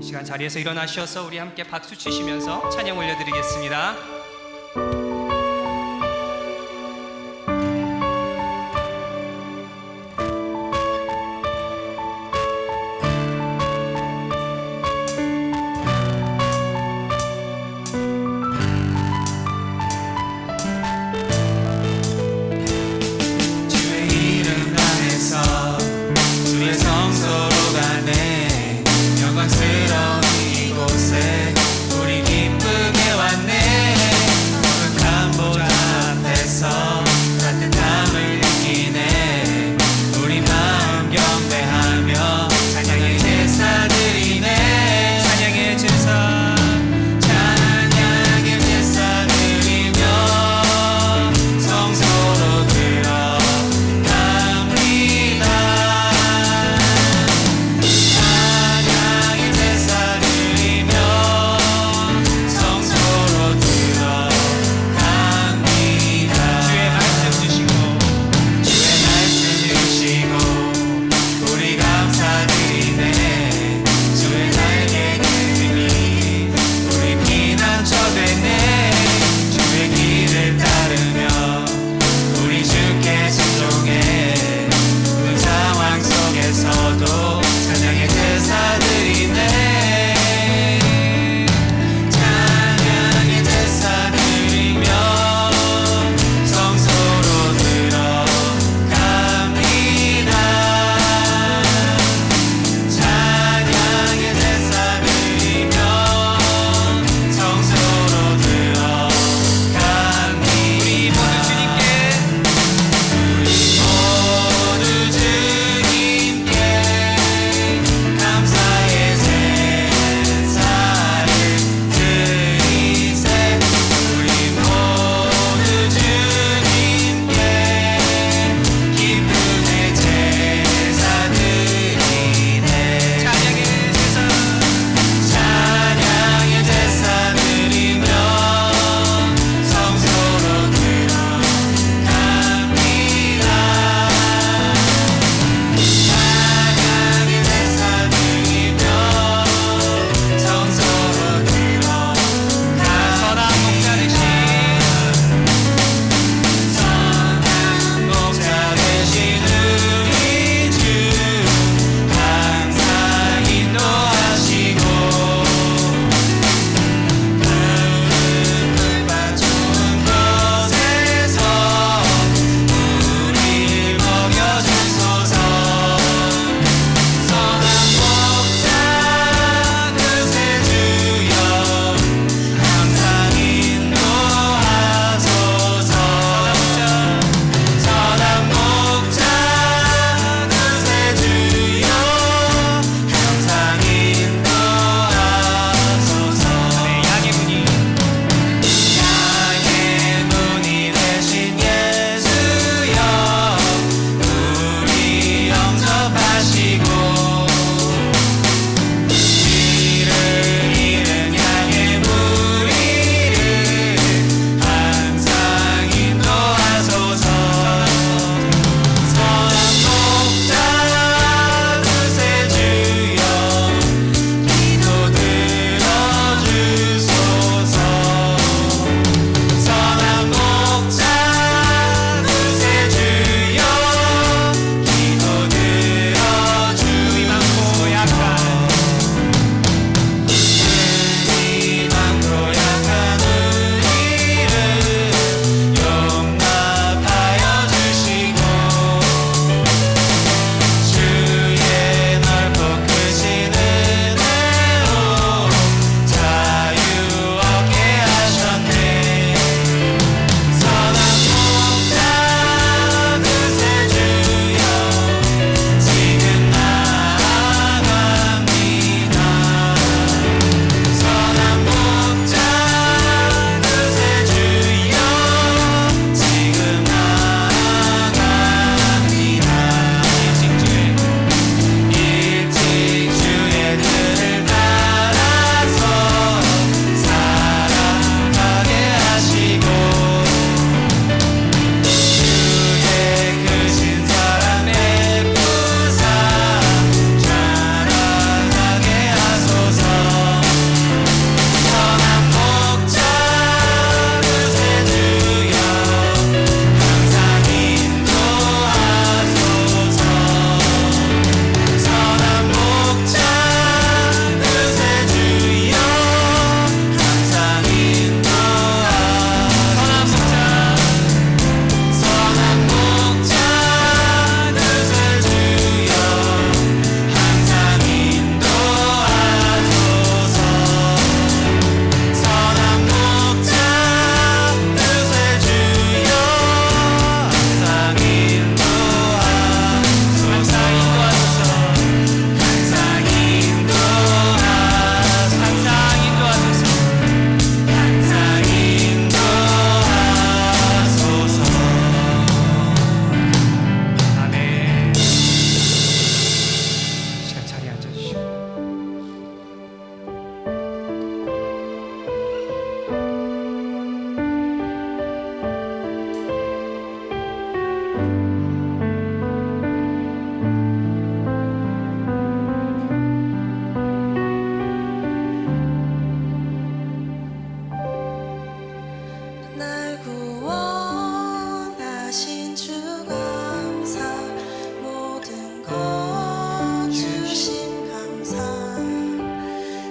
시간 자리에서 일어나셔서 우리 함께 박수 치시면서 찬양 올려드리겠습니다. 주의 이름 안에서 주의 성소로 가네. 영광스러운 이곳에 우리 기쁘게 왔네.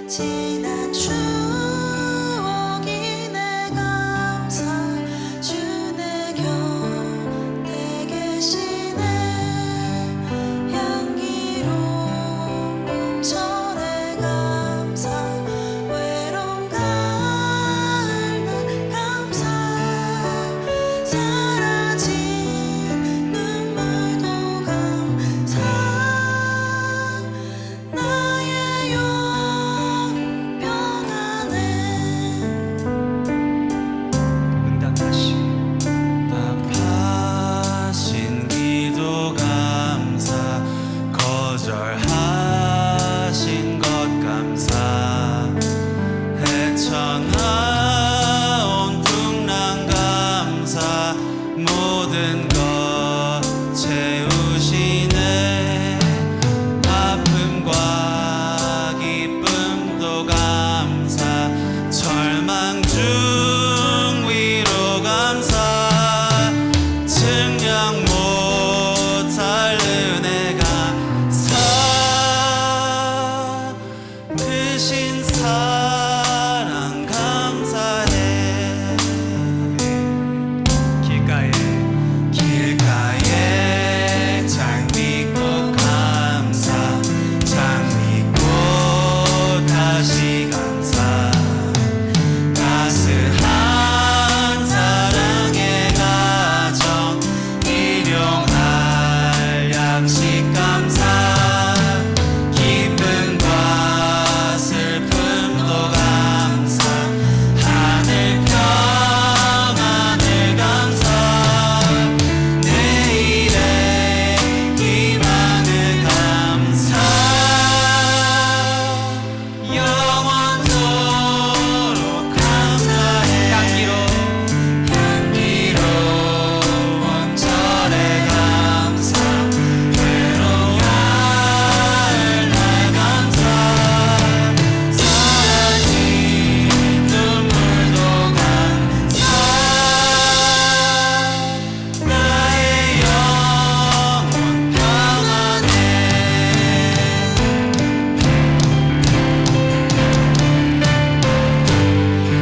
지난 추억이 내 감사 주내 곁에 계시네 향기로운 몸처럼 감사 외로움 가을 날 감사 사라진 눈물도 감사 나의 영 평안해 응답하신 기도 감사 거절하신 것 감사 헤쳐나온 풍랑 감사 모든 것 채우시네 아픔과 기쁨도 감사 절망 중 위로 감사 증량 못할 은혜 감사 크신 사랑 감사해 길가에 장미꽃 감사 장미꽃 다시 감사 따스한 사랑의 가정 일용할 양식 감사 기쁨과 슬픔도 감사 하늘 평안을 감사 내일의 희망을 감사 영원토록 감사해 향기로운 절에 감사 외로운 가을 날 감사 사라진 눈물도 감사 나의 영혼 평안해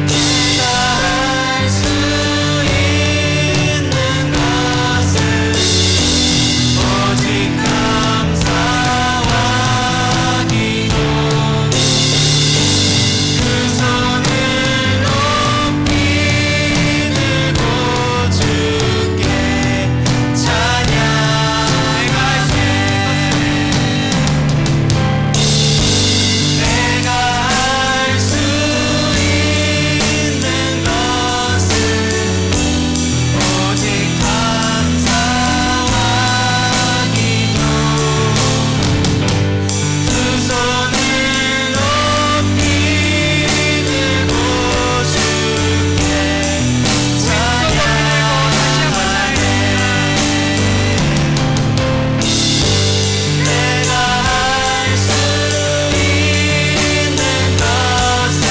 내가 할 수 있는 것은 오직 감사와 기도 그 손을 높이 들고 주께 찬양 내가 할 수 있는 것은 오직 감사와 기도 두 손을 높이 들고 주께 찬양하네 내가 할 수 있는 것은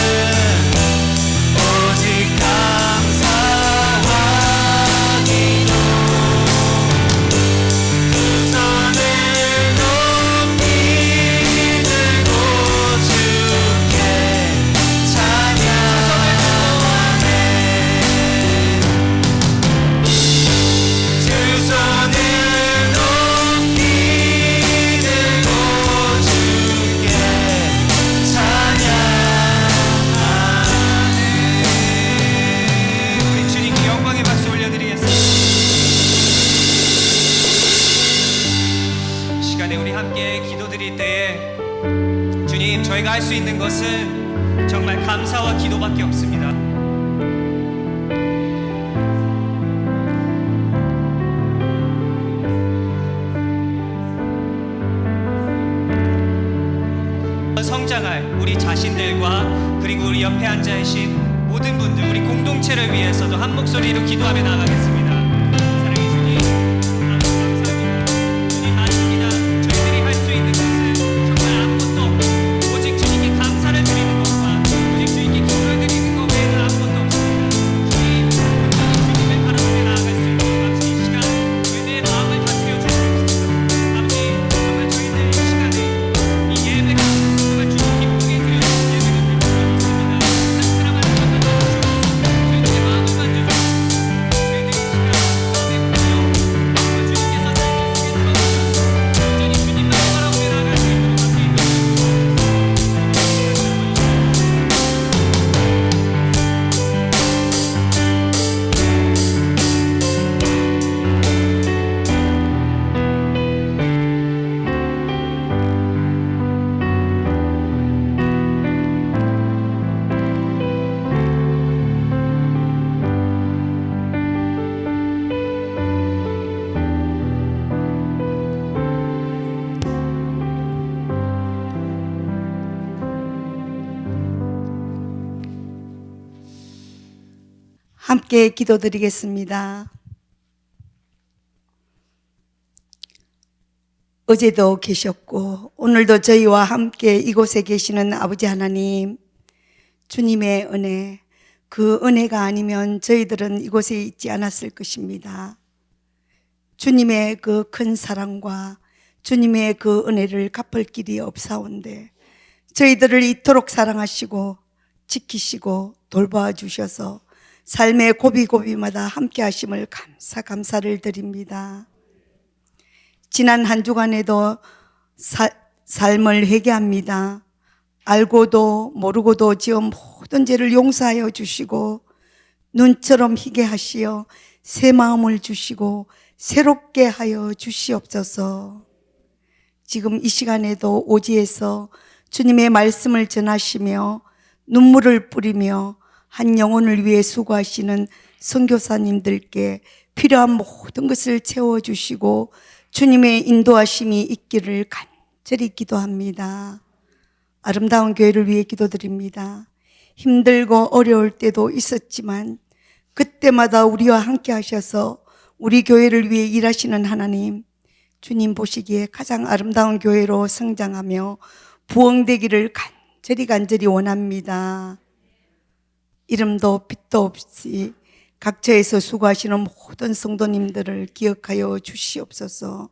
오직 감사와 기도 두 손을 높이 들고 주께 찬양하네 두 손을 높이 들고 주께 찬양하네 우리 주님께 영광의 박수 올려드리겠습니다. 시간에 우리 함께 기도드릴 때에 주님 저희가 할 수 있는 것은 정말 감사와 기도밖에 없습니다. 성장할 우리 자신들과 그리고 우리 옆에 앉아 계신 모든 분들 우리 공동체를 위해서도 한 목소리로 기도하며 나가겠습니다. 사랑해 주님, 감사합니다. 주님 아십니다. 저희들이 할 수 있는 것은 정말 아무것도 없고 오직 주님께 감사를 드리는 것과 오직 주님께 기도를 드리는 것 외에는 아무것도 없습니다. 주님, 주님을 바라보며 나아갈 수 있는 아버지 이 시간 은혜의 마음을 다스려 주시옵소서. 아버지 정말 저희들 이 시간에 이 예배가 정말 주님 기쁘게 드려주는 예배가 함께 기도드리겠습니다. 어제도 계셨고 오늘도 저희와 함께 이곳에 계시는 아버지 하나님, 주님의 은혜, 그 은혜가 아니면 저희들은 이곳에 있지 않았을 것입니다. 주님의 그 큰 사랑과 주님의 그 은혜를 갚을 길이 없사온데 저희들을 이토록 사랑하시고 지키시고 돌보아 주셔서 삶의 고비고비마다 함께 하심을 감사를 드립니다. 지난 한 주간에도 삶을 회개합니다. 알고도 모르고도 지은 모든 죄를 용서하여 주시고 눈처럼 희게 하시어 새 마음을 주시고 새롭게 하여 주시옵소서. 지금 이 시간에도 오지에서 주님의 말씀을 전하시며 눈물을 뿌리며 한 영혼을 위해 수고하시는 선교사님들께 필요한 모든 것을 채워주시고 주님의 인도하심이 있기를 간절히 기도합니다. 아름다운 교회를 위해 기도드립니다. 힘들고 어려울 때도 있었지만 그때마다 우리와 함께 하셔서 우리 교회를 위해 일하시는 하나님, 주님 보시기에 가장 아름다운 교회로 성장하며 부흥되기를 간절히 원합니다. 이름도 빛도 없이 각처에서 수고하시는 모든 성도님들을 기억하여 주시옵소서.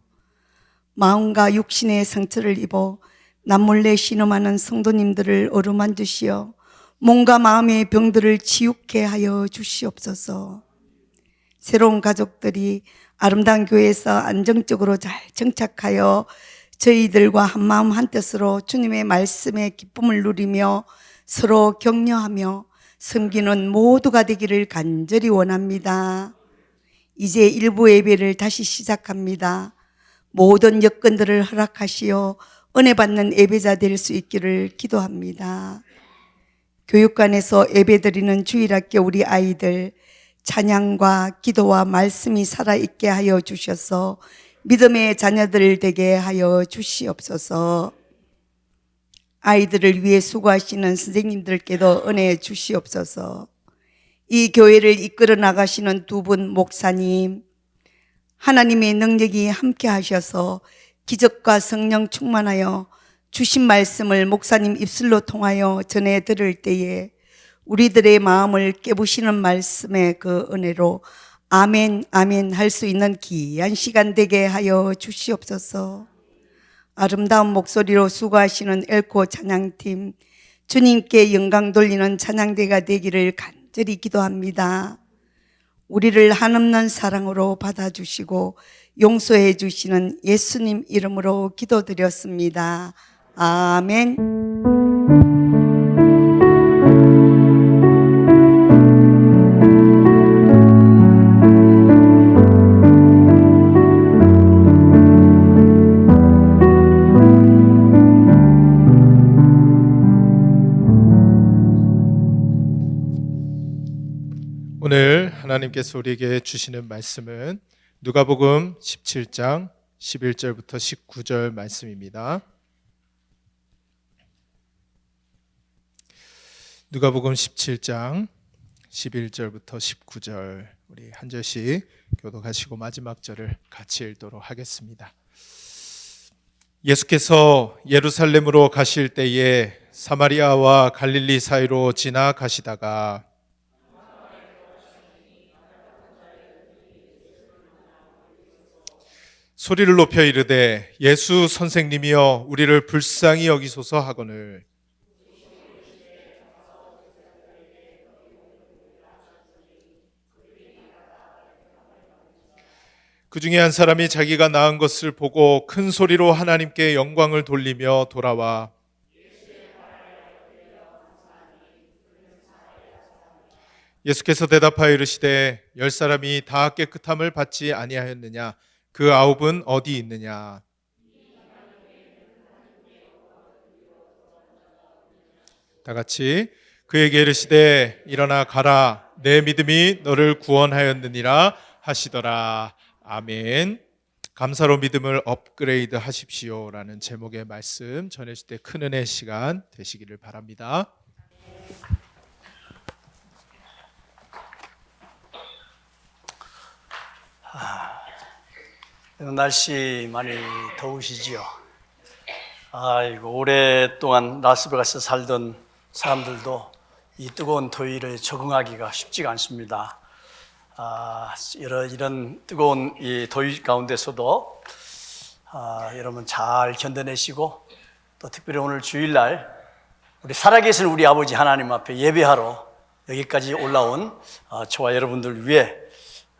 마음과 육신의 상처를 입어 남몰래 신음하는 성도님들을 어루만지시어 몸과 마음의 병들을 치유케 하여 주시옵소서. 새로운 가족들이 아름다운 교회에서 안정적으로 잘 정착하여 저희들과 한마음 한뜻으로 주님의 말씀의 기쁨을 누리며 서로 격려하며 섬기는 모두가 되기를 간절히 원합니다. 이제 일부 예배를 다시 시작합니다. 모든 여건들을 허락하시어 은혜 받는 예배자 될 수 있기를 기도합니다. 교육관에서 예배드리는 주일학교 우리 아이들 찬양과 기도와 말씀이 살아있게 하여 주셔서 믿음의 자녀들 되게 하여 주시옵소서. 아이들을 위해 수고하시는 선생님들께도 은혜 주시옵소서. 이 교회를 이끌어 나가시는 두 분 목사님, 하나님의 능력이 함께 하셔서 기적과 성령 충만하여 주신 말씀을 목사님 입술로 통하여 전해 들을 때에 우리들의 마음을 깨부시는 말씀의 그 은혜로 아멘 아멘 할 수 있는 귀한 시간 되게 하여 주시옵소서. 아름다운 목소리로 수고하시는 엘코 찬양팀, 주님께 영광 돌리는 찬양대가 되기를 간절히 기도합니다. 우리를 한없는 사랑으로 받아주시고 용서해 주시는 예수님 이름으로 기도드렸습니다. 아멘. 오늘 하나님께서 우리에게 주시는 말씀은 누가복음 17장 11절부터 19절 말씀입니다. 누가복음 17장 11절부터 19절 우리 한 절씩 교독하시고 마지막 절을 같이 읽도록 하겠습니다. 예수께서 예루살렘으로 가실 때에 사마리아와 갈릴리 사이로 지나가시다가 소리를 높여 이르되 예수 선생님이여 우리를 불쌍히 여기소서 하거늘 그 중에 한 사람이 자기가 낳은 것을 보고 큰 소리로 하나님께 영광을 돌리며 돌아와 예수께서 대답하여 이르시되 10사람이 다 깨끗함을 받지 아니하였느냐 그 아홉은 어디 있느냐 다 같이 그에게 이르시되 일어나 가라 내 믿음이 너를 구원하였느니라 하시더라. 아멘. 감사로 믿음을 업그레이드 하십시오라는 제목의 말씀 전해줄 때 큰 은혜의 시간 되시기를 바랍니다. 날씨 많이 더우시지요? 아이고, 오랫동안 라스베가스 살던 사람들도 이 뜨거운 더위를 적응하기가 쉽지가 않습니다. 이런 뜨거운 이 더위 가운데서도 여러분 잘 견뎌내시고, 또 특별히 오늘 주일날 우리 살아계신 우리 아버지 하나님 앞에 예배하러 여기까지 올라온 저와 여러분들 위해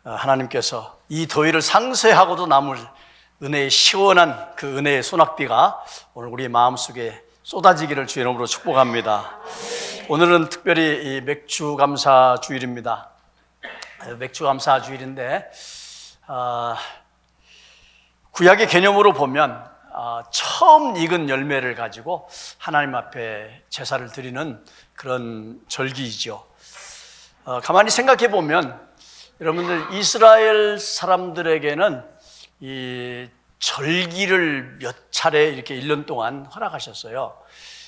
하나님께서 이 더위를 상쇄하고도 남을 은혜의 시원한 그 은혜의 소낙비가 오늘 우리 마음속에 쏟아지기를 주의 이름으로 축복합니다. 오늘은 특별히 이 맥주 감사 주일입니다. 맥주 감사 주일인데 구약의 개념으로 보면 처음 익은 열매를 가지고 하나님 앞에 제사를 드리는 그런 절기이죠. 가만히 생각해 보면 여러분들 이스라엘 사람들에게는 이 절기를 몇 차례 이렇게 1년 동안 허락하셨어요.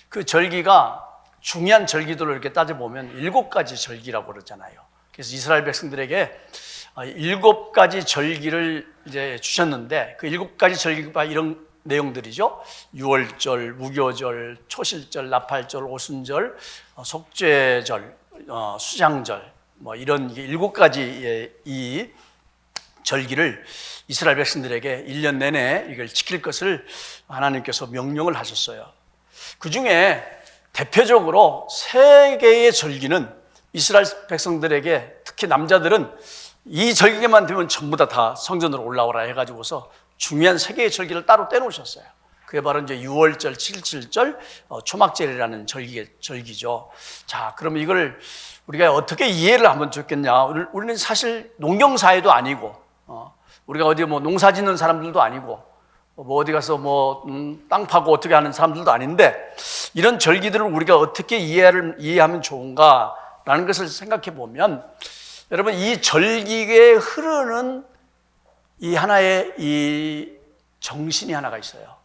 그 절기가 중요한 절기들을 이렇게 따져보면 7가지 절기라고 그러잖아요. 그래서 이스라엘 백성들에게 7가지 절기를 이제 주셨는데 그 7가지 절기가 이런 내용들이죠. 유월절, 무교절, 초실절, 나팔절, 오순절, 속죄절, 수장절, 뭐 이런 7가지의 이 절기를 이스라엘 백성들에게 1년 내내 이걸 지킬 것을 하나님께서 명령을 하셨어요. 그 중에 대표적으로 3개의 절기는 이스라엘 백성들에게, 특히 남자들은 이 절기만 되면 전부 다 성전으로 올라오라 해가지고서 중요한 3개의 절기를 따로 떼놓으셨어요. 그게 바로 이제 유월절, 칠칠절, 초막절이라는 절기죠. 자, 그러면 이걸 우리가 어떻게 이해를 하면 좋겠냐? 우리는 사실 농경사회도 아니고, 우리가 어디 뭐 농사 짓는 사람들도 아니고, 뭐 어디 가서 땅 파고 어떻게 하는 사람들도 아닌데, 이런 절기들을 우리가 어떻게 이해하면 좋은가라는 것을 생각해 보면, 여러분 이 절기에 흐르는 이 하나의 이 정신이 하나가 있어요.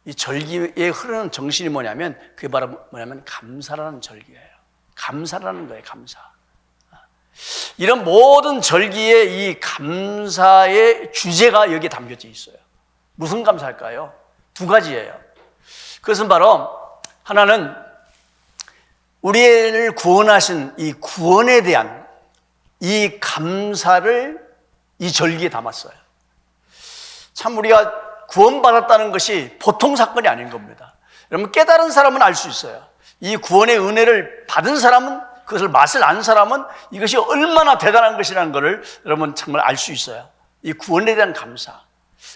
이 절기에 흐르는 정신이 뭐냐면, 그게 바로 뭐냐면 감사라는 절기예요. 감사라는 거예요, 감사. 이런 모든 절기의 이 감사의 주제가 여기에 담겨져 있어요. 무슨 감사일까요? 2가지예요. 그것은 바로 하나는 우리를 구원하신 이 구원에 대한 이 감사를 이 절기에 담았어요. 참 우리가 구원받았다는 것이 보통 사건이 아닌 겁니다. 여러분 깨달은 사람은 알 수 있어요. 이 구원의 은혜를 받은 사람은, 그것을 맛을 안 사람은 이것이 얼마나 대단한 것이라는 것을 여러분 정말 알 수 있어요. 이 구원에 대한 감사.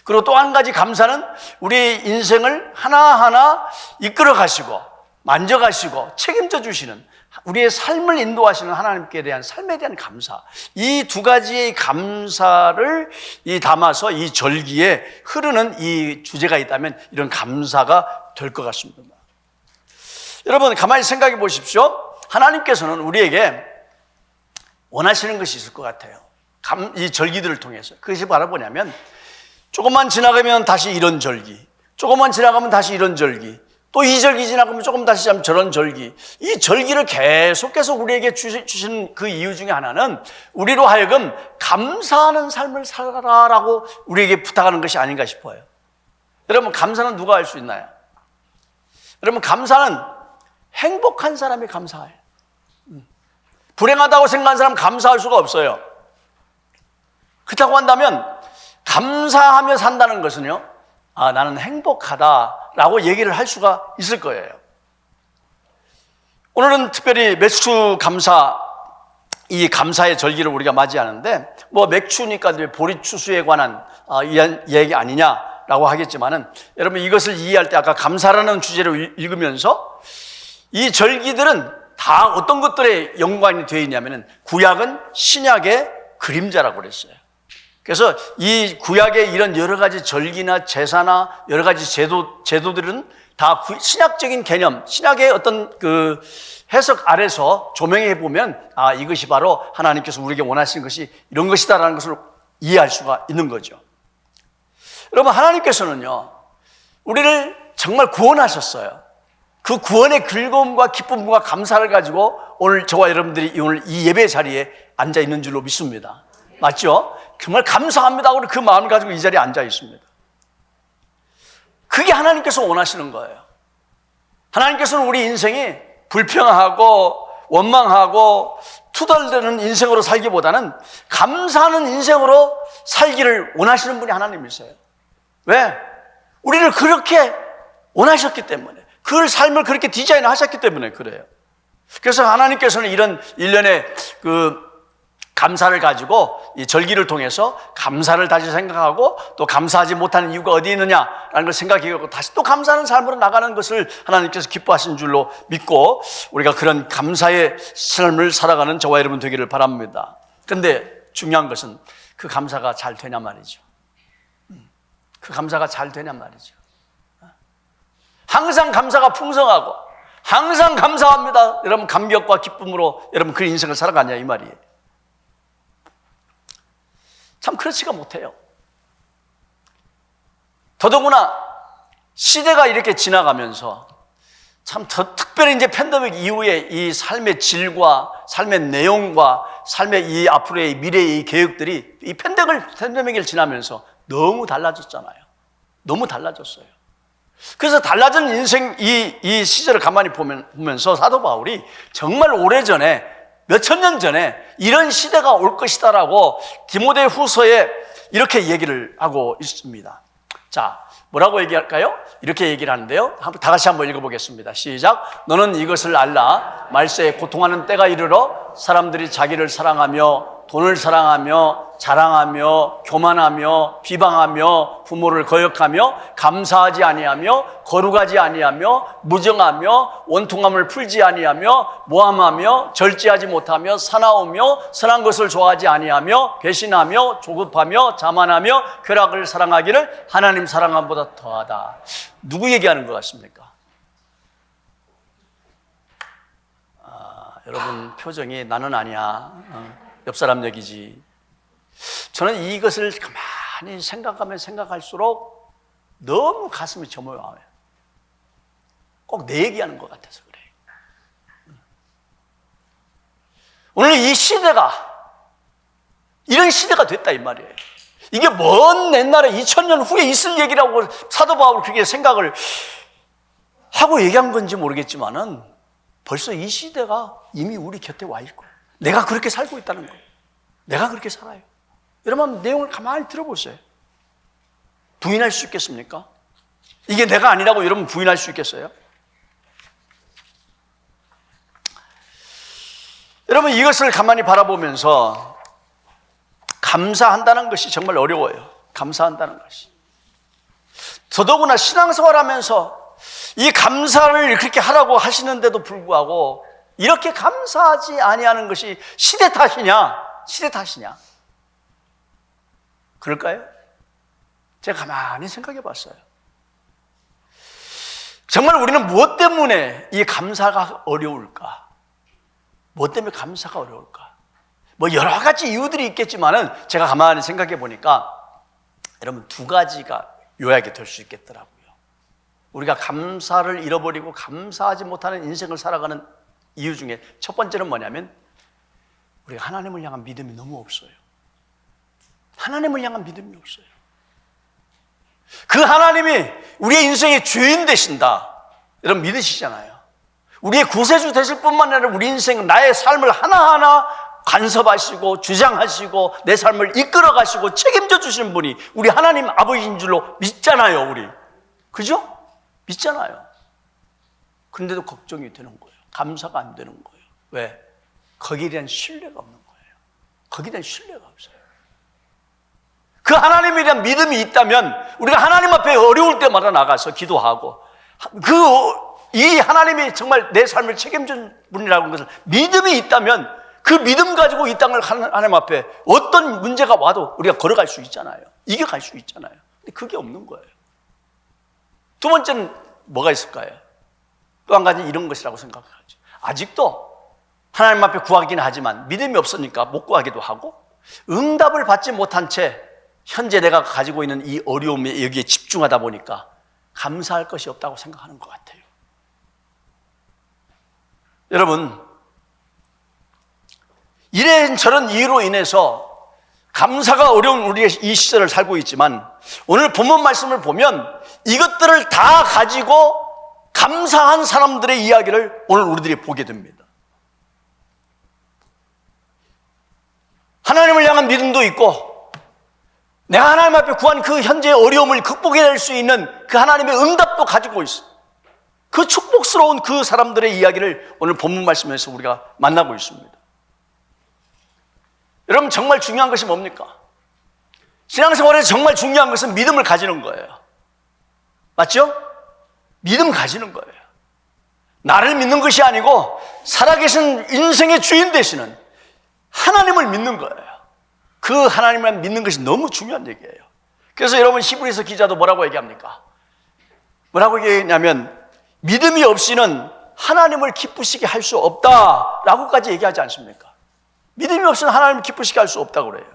그리고 또 한 가지 감사는 우리 인생을 하나하나 이끌어 가시고 만져가시고 책임져 주시는, 우리의 삶을 인도하시는 하나님께 대한 삶에 대한 감사. 이 2가지의 감사를 담아서 이 절기에 흐르는 이 주제가 있다면 이런 감사가 될 것 같습니다. 여러분 가만히 생각해 보십시오. 하나님께서는 우리에게 원하시는 것이 있을 것 같아요. 이 절기들을 통해서. 그것이 바로 뭐냐면, 조금만 지나가면 다시 이런 절기, 조금만 지나가면 다시 이런 절기, 또 이 절기 지나가면 조금 다시 저런 절기. 이 절기를 계속해서 우리에게 주신 그 이유 중에 하나는 우리로 하여금 감사하는 삶을 살아라라고 우리에게 부탁하는 것이 아닌가 싶어요. 여러분 감사는 누가 할 수 있나요? 여러분 감사는 행복한 사람이 감사해요. 불행하다고 생각하는 사람 감사할 수가 없어요. 그렇다고 한다면 감사하며 산다는 것은요, 나는 행복하다라고 얘기를 할 수가 있을 거예요. 오늘은 특별히 맥주 감사, 이 감사의 절기를 우리가 맞이하는데, 뭐 맥주니까 보리추수에 관한 이야기 아니냐라고 하겠지만은, 여러분 이것을 이해할 때 아까 감사라는 주제를 읽으면서 이 절기들은 다 어떤 것들에 연관이 되어 있냐면은 구약은 신약의 그림자라고 그랬어요. 그래서 이 구약의 이런 여러 가지 절기나 제사나 여러 가지 제도들은 다 신약적인 개념, 신약의 어떤 그 해석 아래서 조명해 보면 이것이 바로 하나님께서 우리에게 원하시는 것이 이런 것이다라는 것을 이해할 수가 있는 거죠. 여러분 하나님께서는요, 우리를 정말 구원하셨어요. 그 구원의 즐거움과 기쁨과 감사를 가지고 오늘 저와 여러분들이 오늘 이 예배 자리에 앉아 있는 줄로 믿습니다. 맞죠? 정말 감사합니다 하고 그 마음을 가지고 이 자리에 앉아 있습니다. 그게 하나님께서 원하시는 거예요. 하나님께서는 우리 인생이 불평하고 원망하고 투덜대는 인생으로 살기보다는 감사하는 인생으로 살기를 원하시는 분이 하나님이세요. 왜? 우리를 그렇게 원하셨기 때문에, 그 삶을 그렇게 디자인하셨기 때문에 그래요. 그래서 하나님께서는 이런 일련의 감사를 가지고 이 절기를 통해서 감사를 다시 생각하고 또 감사하지 못하는 이유가 어디 있느냐라는 걸 생각하고 다시 또 감사하는 삶으로 나가는 것을 하나님께서 기뻐하신 줄로 믿고 우리가 그런 감사의 삶을 살아가는 저와 여러분 되기를 바랍니다. 그런데 중요한 것은 그 감사가 잘 되냐 말이죠. 그 감사가 잘 되냐 말이죠. 항상 감사가 풍성하고 항상 감사합니다. 여러분 감격과 기쁨으로 여러분 그 인생을 살아가냐 이 말이에요. 참 그렇지가 못해요. 더더구나 시대가 이렇게 지나가면서 참 더 특별히 이제 팬데믹 이후에 이 삶의 질과 삶의 내용과 삶의 이 앞으로의 미래의 이 계획들이 이 팬데믹을 지나면서 너무 달라졌잖아요. 너무 달라졌어요. 그래서 달라진 인생 이 시절을 가만히 보면서 사도 바울이 정말 오래전에 몇천 년 전에 이런 시대가 올 것이다라고 디모데 후서에 이렇게 얘기를 하고 있습니다. 자, 뭐라고 얘기할까요? 이렇게 얘기를 하는데요. 다 같이 한번 읽어보겠습니다. 시작. 너는 이것을 알라. 말세에 고통하는 때가 이르러 사람들이 자기를 사랑하며 돈을 사랑하며 자랑하며 교만하며 비방하며 부모를 거역하며 감사하지 아니하며 거룩하지 아니하며 무정하며 원통함을 풀지 아니하며 모함하며 절제하지 못하며 사나우며 선한 것을 좋아하지 아니하며 배신하며 조급하며 자만하며 쾌락을 사랑하기를 하나님 사랑함보다 더하다. 누구 얘기하는 것 같습니까? 여러분 표정이 나는 아니야. 옆 사람 얘기지. 저는 이것을 가만히 생각하면 생각할수록 너무 가슴이 저물어와요. 꼭 내 얘기하는 것 같아서 그래요. 오늘 이 시대가 이런 시대가 됐다 이 말이에요. 이게 먼 옛날에 2000년 후에 있을 얘기라고 사도 바울 그렇게 생각을 하고 얘기한 건지 모르겠지만은 벌써 이 시대가 이미 우리 곁에 와 있고 내가 그렇게 살고 있다는 거예요. 내가 그렇게 살아요. 여러분 내용을 가만히 들어보세요. 부인할 수 있겠습니까? 이게 내가 아니라고 여러분 부인할 수 있겠어요? 여러분 이것을 가만히 바라보면서 감사한다는 것이 정말 어려워요. 감사한다는 것이. 더더구나 신앙생활하면서 이 감사를 그렇게 하라고 하시는데도 불구하고 이렇게 감사하지 아니하는 것이 시대 탓이냐? 시대 탓이냐? 그럴까요? 제가 가만히 생각해 봤어요. 정말 우리는 무엇 때문에 이 감사가 어려울까? 무엇 때문에 감사가 어려울까? 뭐 여러 가지 이유들이 있겠지만은 제가 가만히 생각해 보니까 여러분 두 가지가 요약이 될 수 있겠더라고요. 우리가 감사를 잃어버리고 감사하지 못하는 인생을 살아가는 이유 중에 첫 번째는 뭐냐면 우리가 하나님을 향한 믿음이 너무 없어요. 하나님을 향한 믿음이 없어요. 그 하나님이 우리의 인생의 주인 되신다. 여러분 믿으시잖아요. 우리의 구세주 되실 뿐만 아니라 우리 인생 나의 삶을 하나하나 간섭하시고 주장하시고 내 삶을 이끌어 가시고 책임져 주시는 분이 우리 하나님 아버지인 줄로 믿잖아요. 우리 그죠? 믿잖아요. 그런데도 걱정이 되는 거예요. 감사가 안 되는 거예요. 왜? 거기에 대한 신뢰가 없는 거예요. 거기에 대한 신뢰가 없어요. 그 하나님에 대한 믿음이 있다면 우리가 하나님 앞에 어려울 때마다 나가서 기도하고 이 하나님이 정말 내 삶을 책임진 분이라는 것을 믿음이 있다면 그 믿음 가지고 이 땅을 하나님 앞에 어떤 문제가 와도 우리가 걸어갈 수 있잖아요. 이겨갈 수 있잖아요. 근데 그게 없는 거예요. 두 번째는 뭐가 있을까요? 또 한 가지 이런 것이라고 생각하죠. 아직도 하나님 앞에 구하긴 하지만 믿음이 없으니까 못 구하기도 하고 응답을 받지 못한 채 현재 내가 가지고 있는 이 어려움에 여기에 집중하다 보니까 감사할 것이 없다고 생각하는 것 같아요. 여러분 이런 저런 이유로 인해서 감사가 어려운 우리의 이 시절을 살고 있지만 오늘 본문 말씀을 보면 이것들을 다 가지고 감사한 사람들의 이야기를 오늘 우리들이 보게 됩니다. 하나님을 향한 믿음도 있고 내가 하나님 앞에 구한 그 현재의 어려움을 극복해낼 수 있는 그 하나님의 응답도 가지고 있어. 그 축복스러운 그 사람들의 이야기를 오늘 본문 말씀에서 우리가 만나고 있습니다. 여러분, 정말 중요한 것이 뭡니까? 신앙생활에서 정말 중요한 것은 믿음을 가지는 거예요. 맞죠? 믿음 가지는 거예요. 나를 믿는 것이 아니고 살아계신 인생의 주인 되시는 하나님을 믿는 거예요. 그 하나님을 믿는 것이 너무 중요한 얘기예요. 그래서 여러분, 히브리서 기자도 뭐라고 얘기합니까? 뭐라고 얘기했냐면 믿음이 없이는 하나님을 기쁘시게 할 수 없다라고까지 얘기하지 않습니까? 믿음이 없이는 하나님을 기쁘시게 할 수 없다고 그래요.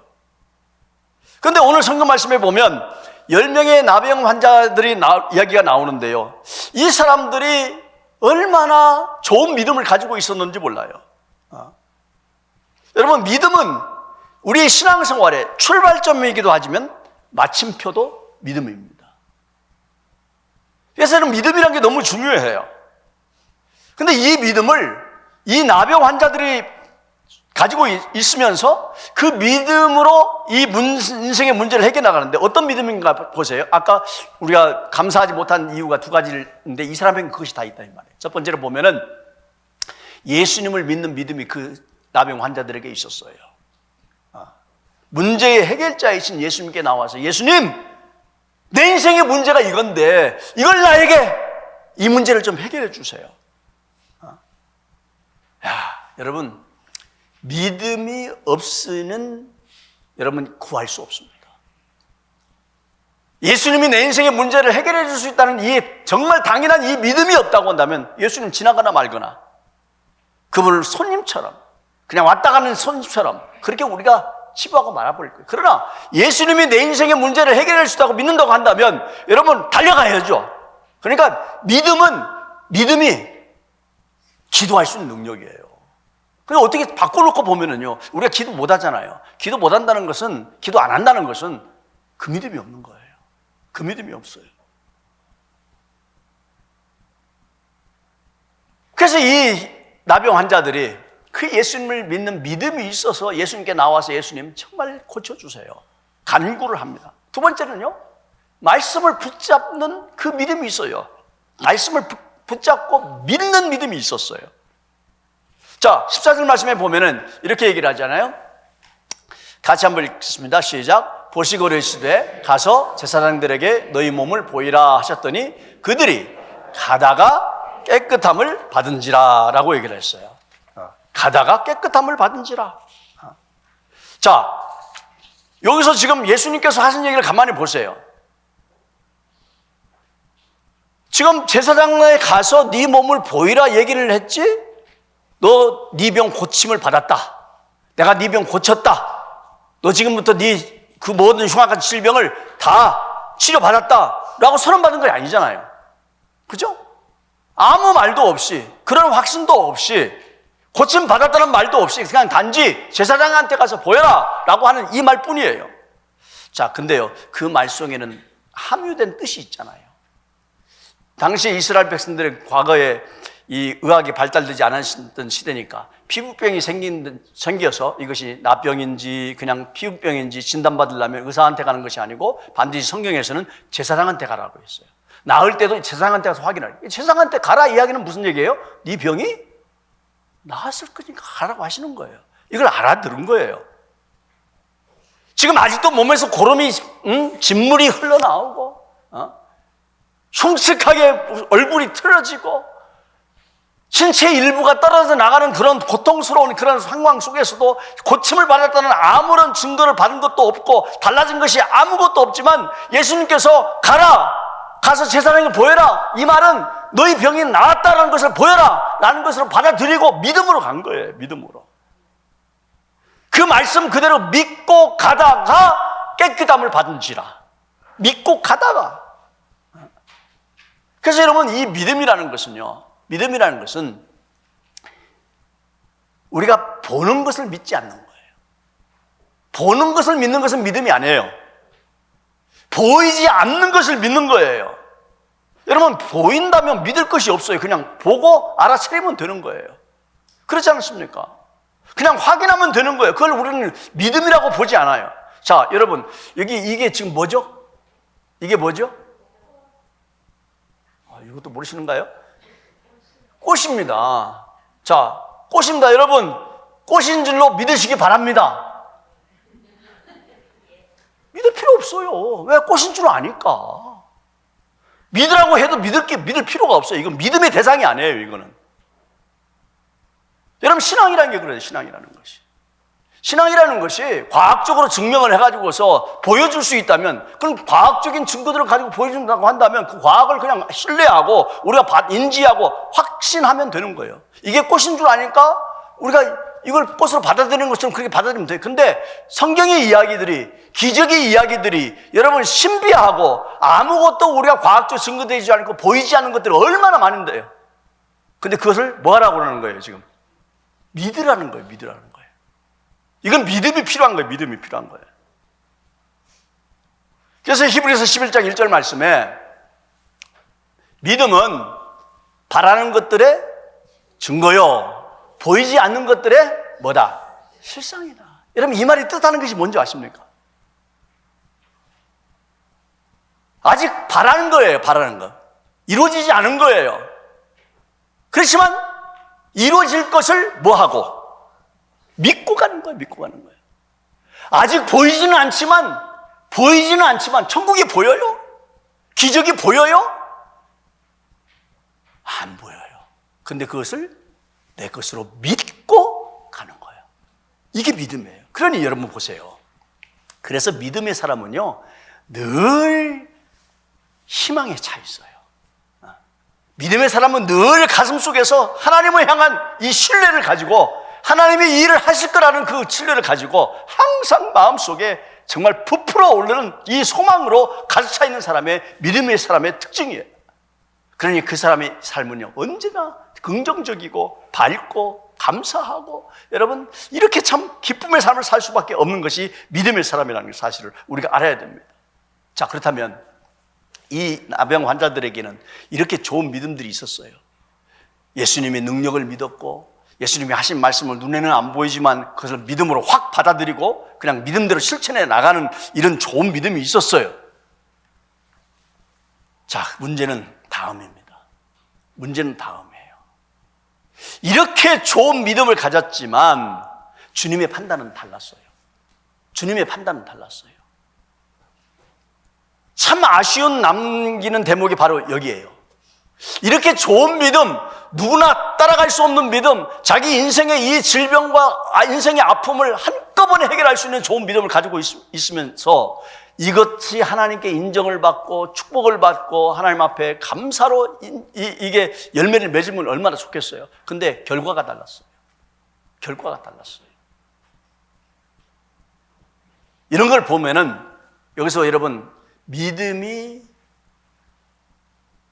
그런데 오늘 성경 말씀에 보면 10명의 나병 환자들이 이야기가 나오는데요, 이 사람들이 얼마나 좋은 믿음을 가지고 있었는지 몰라요. 여러분, 믿음은 우리의 신앙생활의 출발점이기도 하지만 마침표도 믿음입니다. 그래서 믿음이라는 게 너무 중요해요. 근데 이 믿음을 이 나병 환자들이 가지고 있으면서 그 믿음으로 이 인생의 문제를 해결해 나가는데 어떤 믿음인가 보세요. 아까 우리가 감사하지 못한 이유가 두 가지인데 이 사람에게는 그것이 다 있다 이 말이에요. 첫 번째로 보면은 예수님을 믿는 믿음이 그 나병 환자들에게 있었어요. 문제의 해결자이신 예수님께 나와서 예수님, 내 인생의 문제가 이건데 이걸 나에게 이 문제를 좀 해결해 주세요. 여러분, 믿음이 없으면 여러분 구할 수 없습니다. 예수님이 내 인생의 문제를 해결해 줄 수 있다는 이 정말 당연한 이 믿음이 없다고 한다면 예수님 지나가나 말거나 그분을 손님처럼 그냥 왔다 가는 손님처럼 그렇게 우리가 치부하고 말아버릴 거예요. 그러나 예수님이 내 인생의 문제를 해결할 수 있다고 믿는다고 한다면 여러분 달려가야죠. 그러니까 믿음이 기도할 수 있는 능력이에요. 그냥 어떻게 바꿔놓고 보면은요, 우리가 기도 못 하잖아요. 기도 못 한다는 것은, 기도 안 한다는 것은 그 믿음이 없는 거예요. 그 믿음이 없어요. 그래서 이 나병 환자들이 그 예수님을 믿는 믿음이 있어서 예수님께 나와서 예수님 정말 고쳐주세요. 간구를 합니다. 두 번째는요, 말씀을 붙잡는 그 믿음이 있어요. 말씀을 붙잡고 믿는 믿음이 있었어요. 자, 14절 말씀에 보면은 이렇게 얘기를 하잖아요. 같이 한번 읽겠습니다. 시작. 보시고 이르시되 가서 제사장들에게 너희 몸을 보이라 하셨더니 그들이 가다가 깨끗함을 받은지라 라고 얘기를 했어요. 가다가 깨끗함을 받은지라. 자, 여기서 지금 예수님께서 하신 얘기를 가만히 보세요. 지금 제사장에 가서 네 몸을 보이라 얘기를 했지, 너 네 병 고침을 받았다, 내가 네 병 고쳤다, 너 지금부터 네 그 모든 흉악한 질병을 다 치료받았다 라고 선언받은 게 아니잖아요. 그죠? 아무 말도 없이, 그런 확신도 없이, 고침 받았다는 말도 없이 그냥 단지 제사장한테 가서 보여라 라고 하는 이 말뿐이에요. 자, 근데요, 그 말 속에는 함유된 뜻이 있잖아요. 당시 이스라엘 백성들의 과거에 이 의학이 발달되지 않았던 시대니까 피부병이 생겨서 이것이 나병인지 그냥 피부병인지 진단받으려면 의사한테 가는 것이 아니고 반드시 성경에서는 제사장한테 가라고 했어요. 나을 때도 제사장한테 가서 확인하라. 제사장한테 가라 이야기는 무슨 얘기예요? 네 병이 나았을 거니까 가라고 하시는 거예요. 이걸 알아들은 거예요. 지금 아직도 몸에서 고름이 진물이 흘러나오고 흉측하게 얼굴이 틀어지고 신체 일부가 떨어져 나가는 그런 고통스러운 그런 상황 속에서도 고침을 받았다는 아무런 증거를 받은 것도 없고 달라진 것이 아무것도 없지만 예수님께서 가서 제사장에게 보여라, 이 말은 너희 병이 나았다는 것을 보여라 라는 것으로 받아들이고 믿음으로 간 거예요. 믿음으로. 그 말씀 그대로 믿고 가다가 깨끗함을 받은지라. 믿고 가다가. 그래서 여러분, 이 믿음이라는 것은 우리가 보는 것을 믿지 않는 거예요. 보는 것을 믿는 것은 믿음이 아니에요. 보이지 않는 것을 믿는 거예요. 여러분, 보인다면 믿을 것이 없어요. 그냥 보고 알아차리면 되는 거예요. 그렇지 않습니까? 그냥 확인하면 되는 거예요. 그걸 우리는 믿음이라고 보지 않아요. 자, 여러분, 이게 지금 뭐죠? 이게 뭐죠? 이것도 모르시는가요? 꽃입니다. 자, 꽃입니다. 여러분, 꽃인 줄로 믿으시기 바랍니다. 믿을 필요 없어요. 왜? 꽃인 줄 아니까. 믿으라고 해도 믿을 필요가 없어요. 이건 믿음의 대상이 아니에요, 이거는. 여러분, 신앙이라는 게 그래요, 신앙이라는 것이. 신앙이라는 것이 과학적으로 증명을 해가지고서 보여줄 수 있다면, 그럼 과학적인 증거들을 가지고 보여준다고 한다면 그 과학을 그냥 신뢰하고 우리가 인지하고 확신하면 되는 거예요. 이게 꽃인 줄 아니까 우리가 이걸 꽃으로 받아들이는 것처럼 그렇게 받아들이면 돼요. 근데 성경의 이야기들이, 기적의 이야기들이 여러분 신비하고 아무것도 우리가 과학적 증거되지 않고 보이지 않는 것들이 얼마나 많은데요. 근데 그것을 뭐 하라고 그러는 거예요, 지금? 믿으라는 거예요, 믿으라는 거예요. 이건 믿음이 필요한 거예요, 믿음이 필요한 거예요. 그래서 히브리서 11장 1절 말씀에 믿음은 바라는 것들의 증거요, 보이지 않는 것들의 뭐다? 실상이다. 여러분, 이 말이 뜻하는 것이 뭔지 아십니까? 아직 바라는 거예요, 바라는 거. 이루어지지 않은 거예요. 그렇지만 이루어질 것을 뭐하고? 믿고 가는 거예요, 믿고 가는 거예요. 아직 보이지는 않지만 천국이 보여요? 기적이 보여요? 안 보여요. 근데 그것을 내 것으로 믿고 가는 거예요. 이게 믿음이에요. 그러니 여러분 보세요. 그래서 믿음의 사람은요, 늘 희망에 차 있어요. 믿음의 사람은 늘 가슴 속에서 하나님을 향한 이 신뢰를 가지고 하나님이 이 일을 하실 거라는 그 신뢰를 가지고 항상 마음속에 정말 부풀어 오르는 이 소망으로 가득 차 있는 사람의 믿음의 사람의 특징이에요. 그러니 그 사람의 삶은요, 언제나 긍정적이고 밝고 감사하고, 여러분, 이렇게 참 기쁨의 삶을 살 수밖에 없는 것이 믿음의 사람이라는 사실을 우리가 알아야 됩니다. 자, 그렇다면 이 나병 환자들에게는 이렇게 좋은 믿음들이 있었어요. 예수님의 능력을 믿었고, 예수님이 하신 말씀을 눈에는 안 보이지만 그것을 믿음으로 확 받아들이고 그냥 믿음대로 실천해 나가는 이런 좋은 믿음이 있었어요. 자, 문제는 다음입니다. 문제는 다음이에요. 이렇게 좋은 믿음을 가졌지만 주님의 판단은 달랐어요. 주님의 판단은 달랐어요. 참 아쉬운 남기는 대목이 바로 여기에요. 이렇게 좋은 믿음, 누구나 따라갈 수 없는 믿음, 자기 인생의 이 질병과 인생의 아픔을 한꺼번에 해결할 수 있는 좋은 믿음을 가지고 있으면서 이것이 하나님께 인정을 받고 축복을 받고 하나님 앞에 감사로 이게 열매를 맺으면 얼마나 좋겠어요. 근데 결과가 달랐어요. 결과가 달랐어요. 이런 걸 보면은 여기서 여러분, 믿음이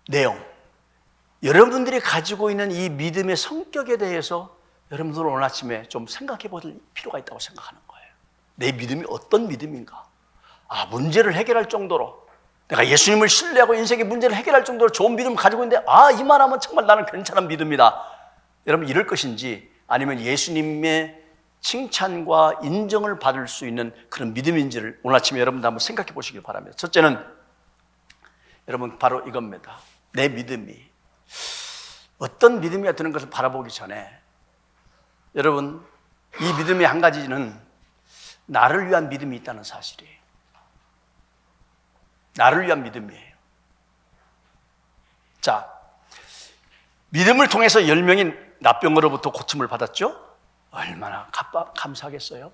내용, 여러분들이 가지고 있는 이 믿음의 성격에 대해서 여러분들 오늘 아침에 좀 생각해 볼 필요가 있다고 생각하는 거예요. 내 믿음이 어떤 믿음인가? 문제를 해결할 정도로, 내가 예수님을 신뢰하고 인생의 문제를 해결할 정도로 좋은 믿음을 가지고 있는데, 이 말하면 정말 나는 괜찮은 믿음이다. 여러분, 이럴 것인지, 아니면 예수님의 칭찬과 인정을 받을 수 있는 그런 믿음인지를 오늘 아침에 여러분들 한번 생각해 보시길 바랍니다. 첫째는 여러분 바로 이겁니다. 내 믿음이 어떤 믿음이야 드는 것을 바라보기 전에 여러분, 이 믿음의 한 가지는 나를 위한 믿음이 있다는 사실이에요. 나를 위한 믿음이에요. 자, 믿음을 통해서 10명이 나병으로부터 고침을 받았죠? 얼마나 감사하겠어요?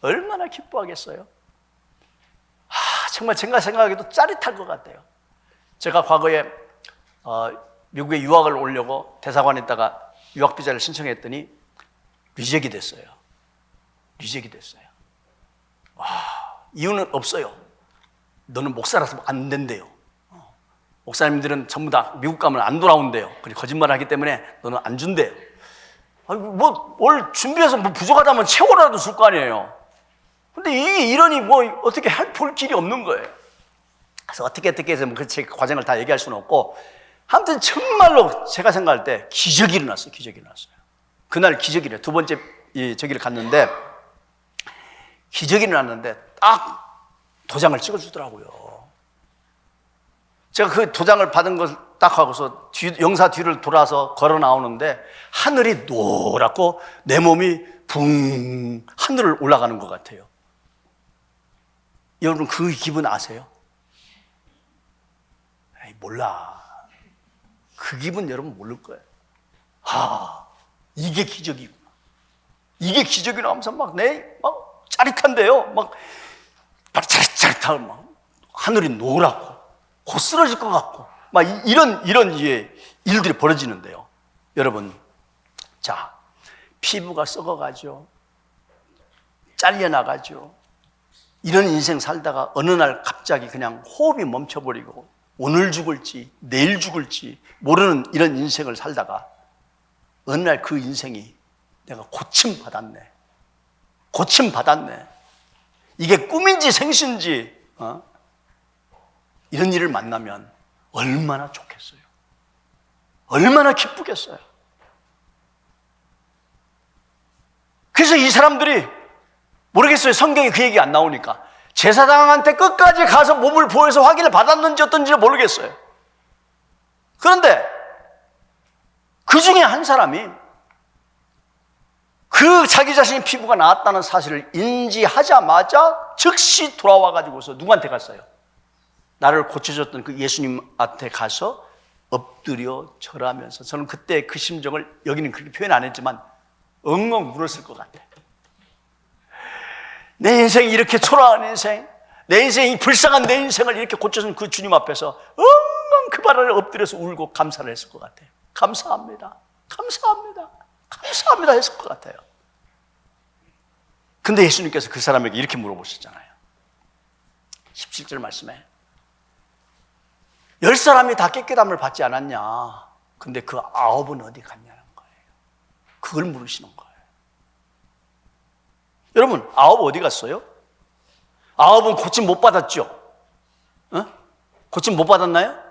얼마나 기뻐하겠어요? 정말 제가 생각하기도 짜릿할 것 같아요. 제가 과거에 미국에 유학을 오려고 대사관에 있다가 유학 비자를 신청했더니 리젝이 됐어요. 리젝이 됐어요. 이유는 없어요. 너는 목사라서 안 된대요. 목사님들은 전부 다 미국 가면 안 돌아온대요. 그리고 거짓말을 하기 때문에 너는 안 준대요. 뭘 준비해서 부족하다면 채워라도 줄 거 아니에요. 근데 이 일원이 뭐 어떻게 볼 길이 없는 거예요. 그래서 어떻게 해서 그 과정을 다 얘기할 수는 없고, 아무튼 정말로 제가 생각할 때 기적이 일어났어요. 기적이 일어났어요. 그날 기적이 일어났어요. 두 번째 저기를 갔는데 기적이 일어났는데 딱 도장을 찍어주더라고요. 제가 그 도장을 받은 걸 딱 하고서 영사 뒤를 돌아서 걸어 나오는데 하늘이 노랗고 내 몸이 붕 하늘을 올라가는 것 같아요. 여러분 그 기분 아세요? 에이, 몰라. 그 기분 여러분 모를 거예요. 이게 기적이구나. 이게 기적이라 하면서 막 짜릿한데요. 막 짜릿짜릿하고 막 하늘이 노랗고 곧 쓰러질 것 같고 막 이런 일들이 벌어지는데요. 여러분, 자, 피부가 썩어가죠. 잘려나가죠. 이런 인생 살다가 어느 날 갑자기 그냥 호흡이 멈춰버리고 오늘 죽을지 내일 죽을지 모르는 이런 인생을 살다가 어느 날 그 인생이 내가 고침받았네. 고침받았네. 이게 꿈인지 생신지 이런 일을 만나면 얼마나 좋겠어요. 얼마나 기쁘겠어요. 그래서 이 사람들이 모르겠어요. 성경에 그 얘기 안 나오니까 제사장한테 끝까지 가서 몸을 보여서 확인을 받았는지 어떤지 모르겠어요. 그런데 그 중에 한 사람이 그 자기 자신의 피부가 나았다는 사실을 인지하자마자 즉시 돌아와 가지고서 누구한테 갔어요? 나를 고쳐줬던 그 예수님한테 가서 엎드려 절하면서, 저는 그때 그 심정을 여기는 그렇게 표현 안 했지만 엉엉 울었을 것 같아요. 내 인생이 이렇게 초라한 인생, 내 인생이 불쌍한 내 인생을 이렇게 고쳐준 그 주님 앞에서 엉엉 그 발 아래 엎드려서 울고 감사를 했을 것 같아요. 감사합니다. 감사합니다. 감사합니다 했을 것 같아요. 근데 예수님께서 그 사람에게 이렇게 물어보셨잖아요. 17절 말씀에 10사람이 다 깨끗함을 받지 않았냐? 근데 그 9은 어디 갔냐는 거예요. 그걸 물으시는 거예요. 여러분, 9 어디 갔어요? 9은 고침 못 받았죠? 고침 못 받았나요?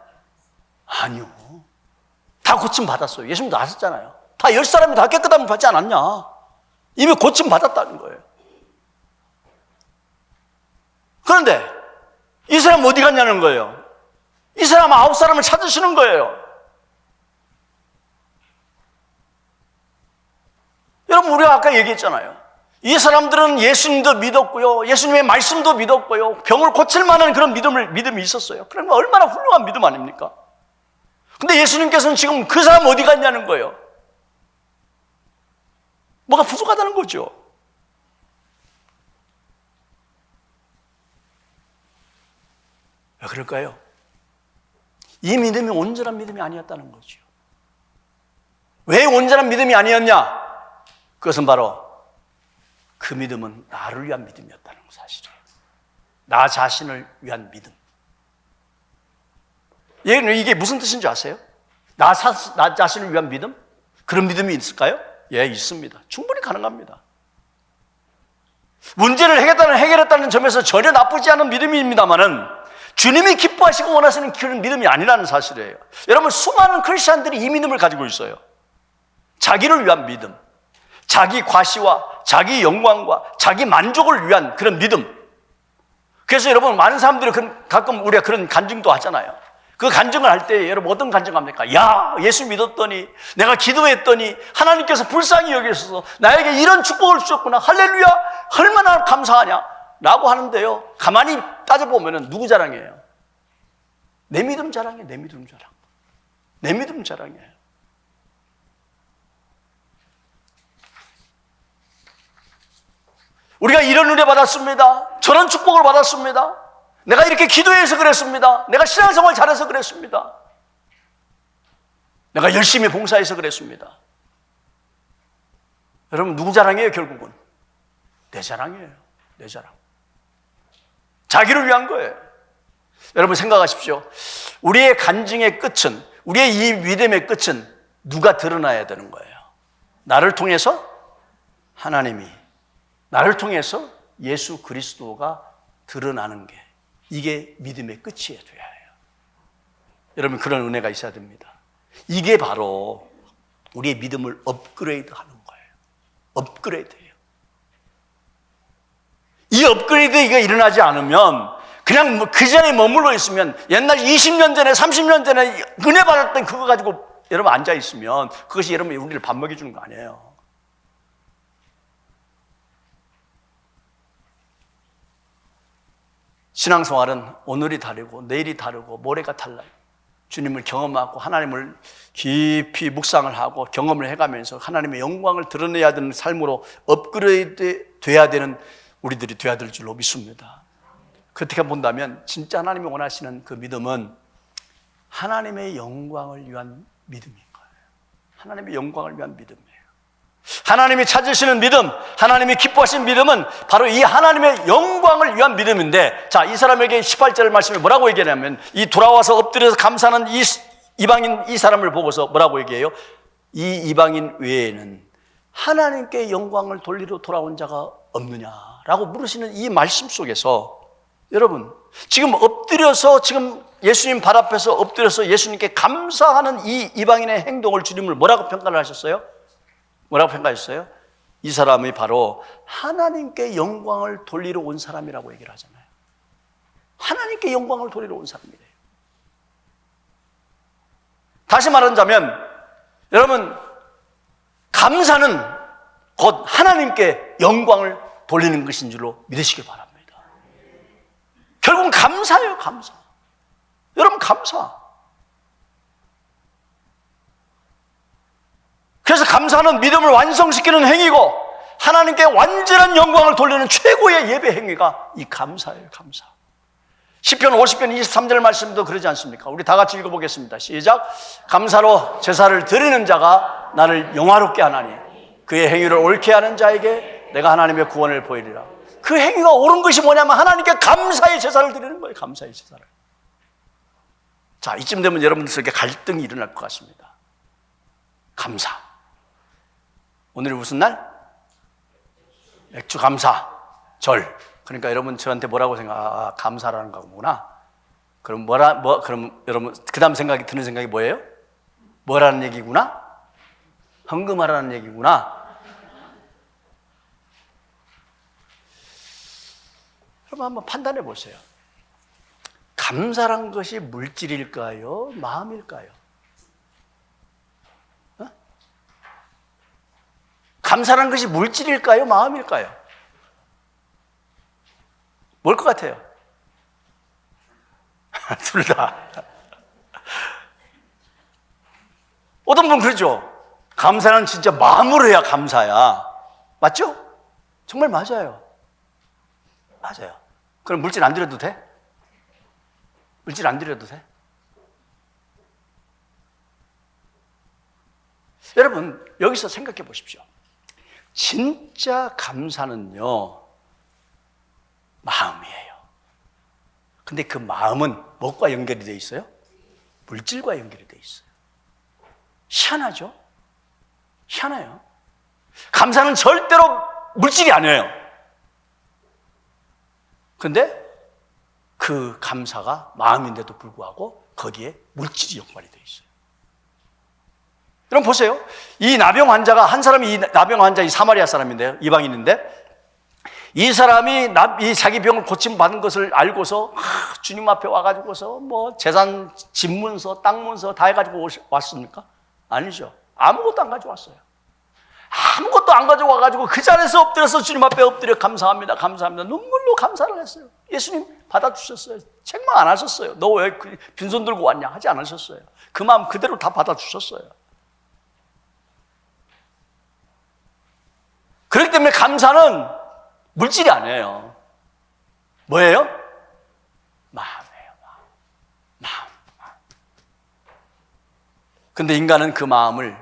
아니요. 다 고침 받았어요. 예수님 나섰잖아요. 다 10사람이 다 깨끗함을 받지 않았냐? 이미 고침 받았다는 거예요. 그런데 이 사람 어디 갔냐는 거예요. 이 사람 9사람을 찾으시는 거예요. 여러분, 우리가 아까 얘기했잖아요. 이 사람들은 예수님도 믿었고요, 예수님의 말씀도 믿었고요, 병을 고칠 만한 그런 믿음이 있었어요. 그러면 얼마나 훌륭한 믿음 아닙니까? 근데 예수님께서는 지금 그 사람 어디 갔냐는 거예요. 뭐가 부족하다는 거죠. 왜 그럴까요? 이 믿음이 온전한 믿음이 아니었다는 거죠. 왜 온전한 믿음이 아니었냐? 그것은 바로 그 믿음은 나를 위한 믿음이었다는 사실이에요. 나 자신을 위한 믿음. 이게 무슨 뜻인지 아세요? 나 자신을 위한 믿음? 그런 믿음이 있을까요? 예, 있습니다. 충분히 가능합니다. 문제를 해결했다는 점에서 전혀 나쁘지 않은 믿음입니다만은 주님이 기뻐하시고 원하시는 그런 믿음이 아니라는 사실이에요. 여러분, 수많은 크리스찬들이 이 믿음을 가지고 있어요. 자기를 위한 믿음, 자기 과시와 자기 영광과 자기 만족을 위한 그런 믿음. 그래서 여러분, 많은 사람들이 가끔 우리가 그런 간증도 하잖아요. 그 간증을 할 때 여러분 어떤 간증합니까? 야, 예수 믿었더니, 내가 기도했더니 하나님께서 불쌍히 여기셔서 나에게 이런 축복을 주셨구나. 할렐루야, 얼마나 감사하냐 라고 하는데요, 가만히 따져보면 누구 자랑이에요? 내 믿음 자랑이에요. 내 믿음 자랑. 내 믿음 자랑이에요. 우리가 이런 은혜 받았습니다. 저런 축복을 받았습니다. 내가 이렇게 기도해서 그랬습니다. 내가 신앙생활 잘해서 그랬습니다. 내가 열심히 봉사해서 그랬습니다. 여러분, 누구 자랑이에요? 결국은 내 자랑이에요. 내 자랑. 자기를 위한 거예요. 여러분 생각하십시오. 우리의 간증의 끝은, 우리의 이 믿음의 끝은 누가 드러나야 되는 거예요? 나를 통해서 하나님이, 나를 통해서 예수 그리스도가 드러나는 게 이게 믿음의 끝이어야 해요. 여러분 그런 은혜가 있어야 됩니다. 이게 바로 우리의 믿음을 업그레이드하는 거예요. 업그레이드예요. 이 업그레이드가 일어나지 않으면 그냥 그 자리에 머물러 있으면 옛날 20년 전에 30년 전에 은혜 받았던 그거 가지고 여러분 앉아 있으면 그것이 여러분 우리를 밥 먹여주는 거 아니에요. 신앙생활은 오늘이 다르고 내일이 다르고 모레가 달라요. 주님을 경험하고 하나님을 깊이 묵상을 하고 경험을 해가면서 하나님의 영광을 드러내야 되는 삶으로 업그레이드 돼야 되는 우리들이 돼야 될 줄로 믿습니다. 그렇게 본다면 진짜 하나님이 원하시는 그 믿음은 하나님의 영광을 위한 믿음인 거예요. 하나님의 영광을 위한 믿음이에요. 하나님이 찾으시는 믿음, 하나님이 기뻐하시는 믿음은 바로 이 하나님의 영광을 위한 믿음인데, 자, 이 사람에게 18절 말씀에 뭐라고 얘기하냐면, 이 돌아와서 엎드려서 감사하는 이 이방인 이 사람을 보고서 뭐라고 얘기해요? 이 이방인 외에는 하나님께 영광을 돌리러 돌아온 자가 없느냐라고 물으시는 이 말씀 속에서 여러분 지금 엎드려서 지금 예수님 발 앞에서 엎드려서 예수님께 감사하는 이 이방인의 행동을 주님을 뭐라고 평가를 하셨어요? 뭐라고 평가하셨어요? 이 사람이 바로 하나님께 영광을 돌리러 온 사람이라고 얘기를 하잖아요. 하나님께 영광을 돌리러 온 사람이래요. 다시 말하자면 여러분 감사는 곧 하나님께 영광을 돌리는 것인 줄로 믿으시기 바랍니다. 결국은 감사예요. 감사. 여러분 감사. 그래서 감사는 믿음을 완성시키는 행위고 하나님께 완전한 영광을 돌리는 최고의 예배 행위가 이 감사예요. 감사. 시편 50편 23절 말씀도 그러지 않습니까? 우리 다 같이 읽어보겠습니다. 시작. 감사로 제사를 드리는 자가 나를 영화롭게 하나니 그의 행위를 옳게 하는 자에게 내가 하나님의 구원을 보이리라. 그 행위가 옳은 것이 뭐냐면 하나님께 감사의 제사를 드리는 거예요. 감사의 제사를. 자, 이쯤 되면 여러분들 속에 갈등이 일어날 것 같습니다. 감사. 오늘이 무슨 날? 맥주 감사 절. 그러니까 여러분 저한테 뭐라고 감사라는 거구나. 그럼 그럼 여러분 그다음 생각이 드는 생각이 뭐예요? 뭐라는 얘기구나? 헌금하라는 얘기구나. 여러분 한번 판단해 보세요. 감사란 것이 물질일까요? 마음일까요? 감사란 것이 물질일까요? 마음일까요? 뭘 것 같아요? 둘 다. 어떤 분은 그러죠. 감사는 진짜 마음으로 해야 감사야. 맞죠? 정말 맞아요. 맞아요. 그럼 물질 안 드려도 돼? 물질 안 드려도 돼? 여러분 여기서 생각해 보십시오. 진짜 감사는요 마음이에요. 근데 그 마음은 무엇과 연결이 되어 있어요? 물질과 연결이 되어 있어요. 희한하죠? 희한해요. 감사는 절대로 물질이 아니에요. 근데 그 감사가 마음인데도 불구하고 거기에 물질이 연관이 되어 있어요. 여러분 보세요. 이 나병 환자가 한 사람이 이 나병 환자 이 사마리아 사람인데요. 이방인인데 이 사람이 이 자기 병을 고침 받은 것을 알고서 주님 앞에 와가지고서 뭐 재산, 집 문서, 땅 문서 다 해가지고 왔습니까? 아니죠. 아무것도 안 가져왔어요. 아무것도 안 가져와가지고 그 자리에서 엎드려서 주님 앞에 엎드려 감사합니다. 감사합니다. 눈물로 감사를 했어요. 예수님 받아주셨어요. 책망 안 하셨어요. 너 왜 빈손 들고 왔냐 하지 않으셨어요. 그 마음 그대로 다 받아주셨어요. 그렇기 때문에 감사는 물질이 아니에요. 뭐예요? 마음이에요. 마음. 근데 인간은 그 마음을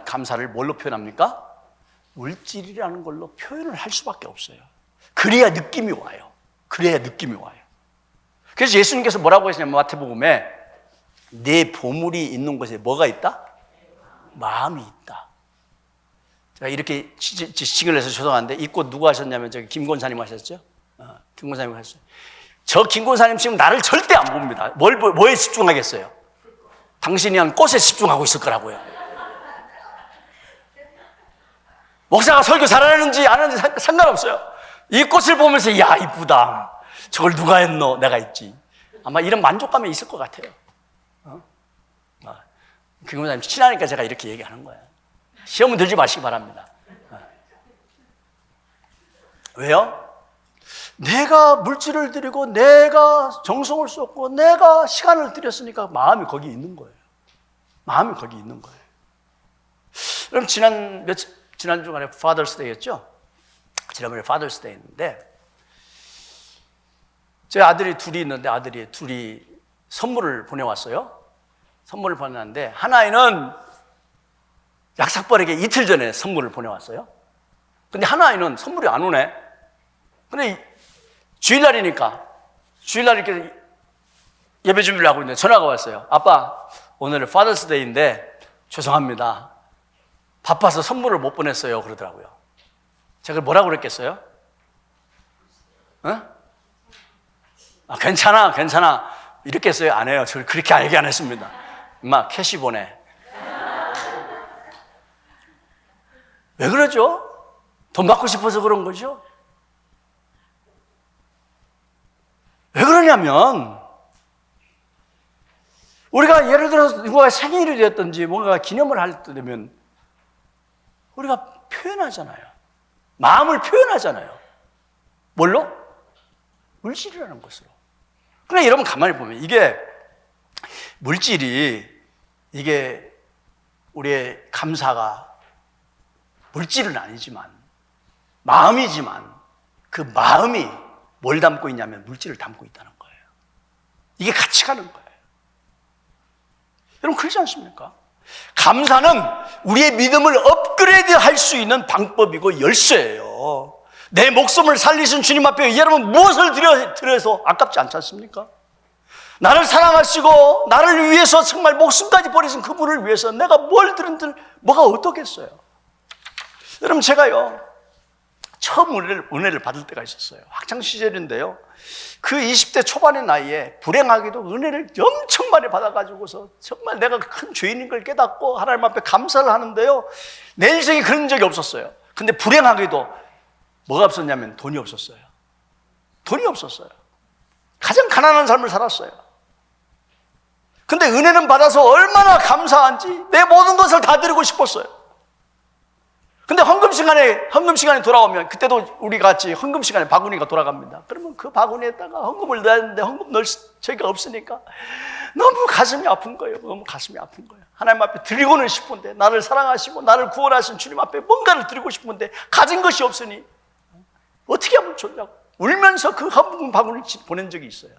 감사를 뭘로 표현합니까? 물질이라는 걸로 표현을 할 수밖에 없어요. 그래야 느낌이 와요. 그래서 예수님께서 뭐라고 하시냐면 마태복음에 내 보물이 있는 곳에 뭐가 있다? 마음이 있다. 제가 이렇게 지칭을 해서 죄송한데 이 꽃 누구 하셨냐면 저기 김 권사님 하셨죠? 김 권사님 하셨어요. 저 김 권사님 지금 나를 절대 안 봅니다. 뭐에 집중하겠어요? 당신이 한 꽃에 집중하고 있을 거라고요. 목사가 설교 잘하는지 안 하는지 상관없어요. 이 꽃을 보면서 야 이쁘다. 저걸 누가 했노? 내가 했지. 아마 이런 만족감이 있을 것 같아요. 김 권사님 친하니까 제가 이렇게 얘기하는 거예요. 시험은 들지 마시기 바랍니다. 왜요? 내가 물질을 들이고 내가 정성을 쏟고 내가 시간을 들였으니까 마음이 거기 있는 거예요. 마음이 거기 있는 거예요. 그럼 지난 주간에 Father's Day였죠? 지난번에 Father's Day였는데 제 아들이 둘이 있는데 아들이 둘이 선물을 보내왔어요. 선물을 보내왔는데 하나아이는 약삭빠르게 이틀 전에 선물을 보내왔어요. 근데 하나아이는 선물이 안 오네. 근데 주일날이니까 주일날 이렇게 예배 준비를 하고 있는데 전화가 왔어요. 아빠 오늘은 Father's Day인데 죄송합니다. 바빠서 선물을 못 보냈어요. 그러더라고요. 제가 뭐라고 그랬겠어요? 괜찮아. 이렇게 했어요? 안 해요. 저 그렇게 얘기 안 했습니다. 엄마 캐시 보내. 왜 그러죠? 돈 받고 싶어서 그런 거죠? 왜 그러냐면 우리가 예를 들어서 누가 생일이 되었든지 뭔가 기념을 할 때 되면 우리가 표현하잖아요. 마음을 표현하잖아요. 뭘로? 물질이라는 것으로. 그러나 여러분 가만히 보면 이게 물질이 이게 우리의 감사가 물질은 아니지만 마음이지만 그 마음이 뭘 담고 있냐면 물질을 담고 있다는 거예요. 이게 같이 가는 거예요. 여러분 그렇지 않습니까? 감사는 우리의 믿음을 업그레이드 할 수 있는 방법이고 열쇠예요. 내 목숨을 살리신 주님 앞에 여러분 무엇을 드려서 아깝지 않지 않습니까? 나를 사랑하시고 나를 위해서 정말 목숨까지 버리신 그분을 위해서 내가 뭘 드린들 뭐가 어떻겠어요? 여러분 제가요 처음 은혜를 받을 때가 있었어요. 학창시절인데요. 그 20대 초반의 나이에 불행하게도 은혜를 엄청 많이 받아가지고서 정말 내가 큰 죄인인 걸 깨닫고 하나님 앞에 감사를 하는데요. 내 인생에 그런 적이 없었어요. 근데 불행하게도 뭐가 없었냐면 돈이 없었어요. 돈이 없었어요. 가장 가난한 삶을 살았어요. 근데 은혜는 받아서 얼마나 감사한지 내 모든 것을 다 드리고 싶었어요. 근데 헌금 시간에 돌아오면 그때도 우리 같이 헌금 시간에 바구니가 돌아갑니다. 그러면 그 바구니에다가 헌금을 넣어야 하는데 헌금 넣을 저희가 없으니까 너무 가슴이 아픈 거예요. 너무 가슴이 아픈 거예요. 하나님 앞에 드리고는 싶은데 나를 사랑하시고 나를 구원하신 주님 앞에 뭔가를 드리고 싶은데 가진 것이 없으니 어떻게 하면 좋냐고 울면서 그 헌금 바구니를 보낸 적이 있어요.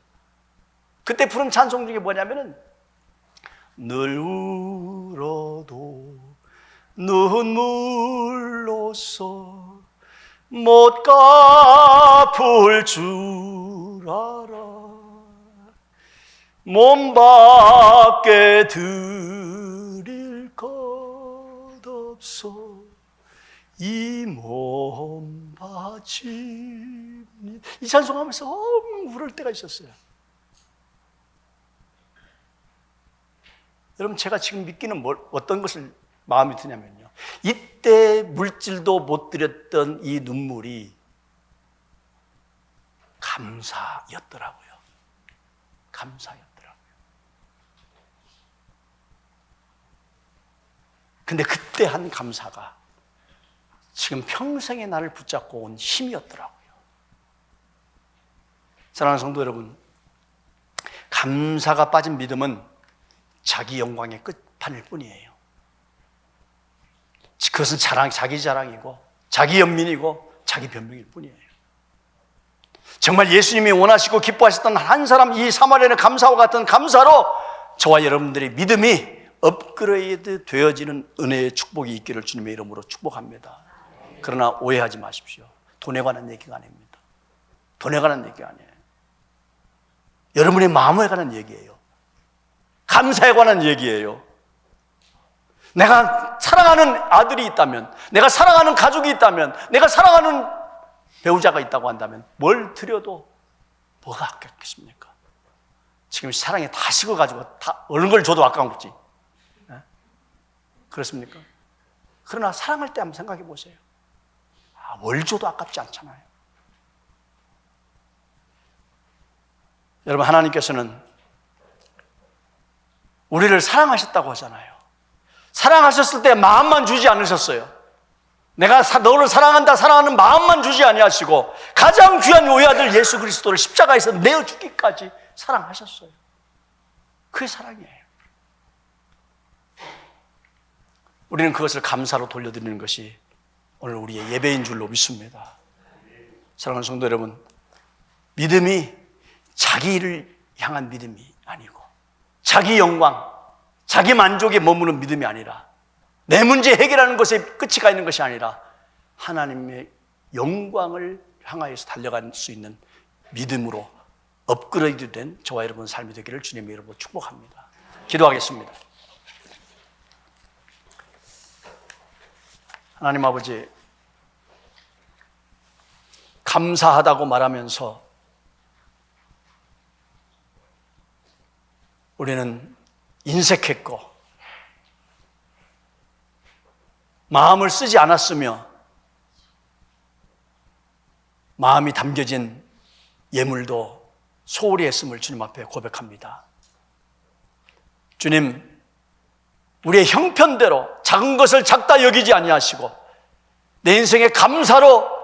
그때 부른 찬송 중에 뭐냐면은 늘 울어도 눈물로써 못 갚을 줄 알아 몸 밖에 드릴 것 없어 이 몸 바칩니다. 이 찬송하면서 너무 울을 때가 있었어요. 여러분 제가 지금 믿기는 어떤 것을 마음이 드냐면요. 이때 물질도 못 드렸던 이 눈물이 감사였더라고요. 감사였더라고요. 근데 그때 한 감사가 지금 평생의 나를 붙잡고 온 힘이었더라고요. 사랑하는 성도 여러분, 감사가 빠진 믿음은 자기 영광의 끝판일 뿐이에요. 그것은 자기 자랑이고 자기 연민이고 자기 변명일 뿐이에요. 정말 예수님이 원하시고 기뻐하셨던 한 사람 이 사마리아의 감사와 같은 감사로 저와 여러분들의 믿음이 업그레이드 되어지는 은혜의 축복이 있기를 주님의 이름으로 축복합니다. 그러나 오해하지 마십시오. 돈에 관한 얘기가 아닙니다. 돈에 관한 얘기가 아니에요. 여러분의 마음에 관한 얘기예요. 감사에 관한 얘기예요. 내가 사랑하는 아들이 있다면, 내가 사랑하는 가족이 있다면, 내가 사랑하는 배우자가 있다고 한다면 뭘 드려도 뭐가 아깝겠습니까? 지금 사랑이 다 식어가지고 다 어느 걸 줘도 아까웠지. 그렇습니까? 그러나 사랑할 때 한번 생각해 보세요. 뭘 줘도 아깝지 않잖아요. 여러분, 하나님께서는 우리를 사랑하셨다고 하잖아요. 사랑하셨을 때 마음만 주지 않으셨어요. 내가 너를 사랑한다, 사랑하는 마음만 주지 아니하시고 가장 귀한 외아들 예수 그리스도를 십자가에서 내어주기까지 사랑하셨어요. 그게 사랑이에요. 우리는 그것을 감사로 돌려드리는 것이 오늘 우리의 예배인 줄로 믿습니다. 사랑하는 성도 여러분, 믿음이 자기를 향한 믿음이 아니고 자기 영광, 자기 만족에 머무는 믿음이 아니라 내 문제 해결하는 것에 끝이 가 있는 것이 아니라 하나님의 영광을 향하여서 달려갈 수 있는 믿음으로 업그레이드된 저와 여러분 삶이 되기를 주님의 이름으로 축복합니다. 기도하겠습니다. 하나님 아버지, 감사하다고 말하면서 우리는 인색했고 마음을 쓰지 않았으며 마음이 담겨진 예물도 소홀히 했음을 주님 앞에 고백합니다. 주님, 우리의 형편대로 작은 것을 작다 여기지 아니하시고 내 인생의 감사로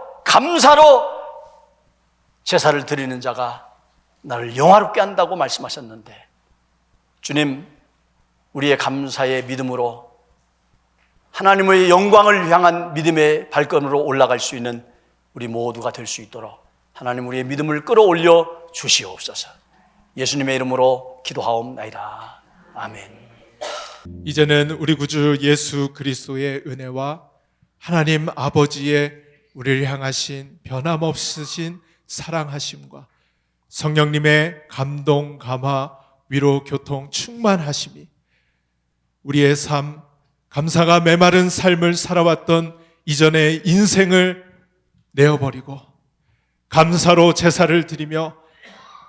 제사를 드리는 자가 나를 영화롭게 한다고 말씀하셨는데, 주님, 우리의 감사의 믿음으로 하나님의 영광을 향한 믿음의 발걸음으로 올라갈 수 있는 우리 모두가 될 수 있도록 하나님 우리의 믿음을 끌어올려 주시옵소서. 예수님의 이름으로 기도하옵나이다. 아멘. 이제는 우리 구주 예수 그리스도의 은혜와 하나님 아버지의 우리를 향하신 변함없으신 사랑하심과 성령님의 감동, 감화, 위로, 교통, 충만하심이 우리의 삶, 감사가 메마른 삶을 살아왔던 이전의 인생을 내어버리고 감사로 제사를 드리며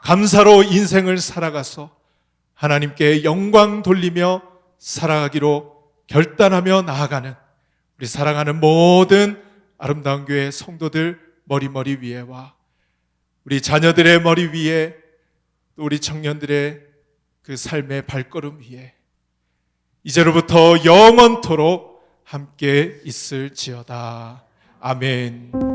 감사로 인생을 살아가서 하나님께 영광 돌리며 살아가기로 결단하며 나아가는 우리 사랑하는 모든 아름다운 교회 성도들 머리 위에와 우리 자녀들의 머리 위에 또 우리 청년들의 그 삶의 발걸음 위에 이제로부터 영원토록 함께 있을지어다. 아멘.